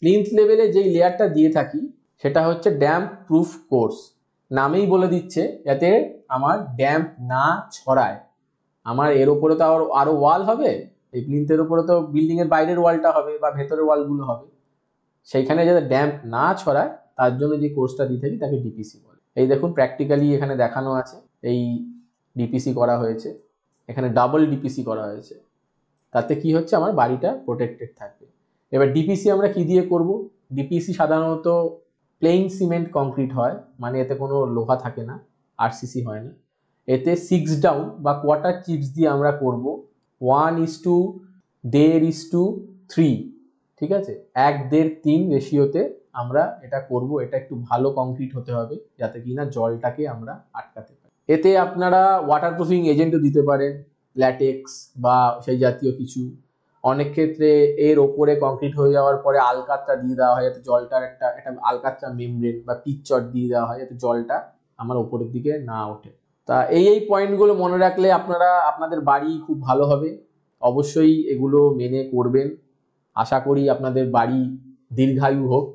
Plinth লেভেলে যেই লেয়ারটা দিয়ে থাকি সেটা হচ্ছে ড্যাম্প প্রুফ কোর্স। নামেই বলে দিচ্ছে যাতে আমার ড্যাম্প না ছড়ায়। আমার এর উপরে তো আরো ওয়াল হবে, এই প্লিন্থের উপরে তো বিল্ডিং এর বাইরের ওয়ালটা হবে বা ভেতরের ওয়ালগুলো হবে, সেইখানে যাতে ড্যাম্প না ছড়ায় তার জন্য যে কোর্সটা দিয়ে থাকি তাকে ডিপিসি বলে। এই দেখুন প্র্যাকটিক্যালি এখানে দেখানো আছে, এই ডিপিসি করা হয়েছে, এখানে ডাবল ডিপিসি করা হয়েছে। তাতে কি হচ্ছে, আমার বাড়িটা প্রোটেক্টেড থাকবে। এবার ডিপিসি আমরা কি দিয়ে করব? ডিপিসি সাধারণত প্লেইন সিমেন্ট কংক্রিট হয়, মানে এতে কোনো লোহা থাকে না, আরসিসি হয় না। এতে 6 ডাউন বা কোয়ার্টার চিপস দিয়ে আমরা করব 1:1.5:3, ঠিক আছে, 1:1.5:3 রেশিওতে আমরা এটা করব। এটা একটু ভালো কংক্রিট হতে হবে যাতে কিনা জলটাকে আমরা আটকাতে পারি। এতে আপনারা ওয়াটারপ্রুফিং এজেন্টও দিতে পারেন, ল্যাটেক্স বা সেই জাতীয় কিছু। অনেক ক্ষেত্রে এর ওপরে কংক্রিট হয়ে যাওয়ার পরে আলকাতরা দিয়ে দেওয়া হয় যাতে জলটার একটা আলকাতরা মেমব্রেন বা পিচচট দিয়ে দেওয়া হয় যাতে জলটা আমার ওপরের দিকে না ওঠে। তা এই পয়েন্টগুলো মনে রাখলে আপনারা আপনাদের বাড়ি খুব ভালো হবে। অবশ্যই এগুলো মেনে করবেন। আশা করি আপনাদের বাড়ি দীর্ঘায়ু হোক।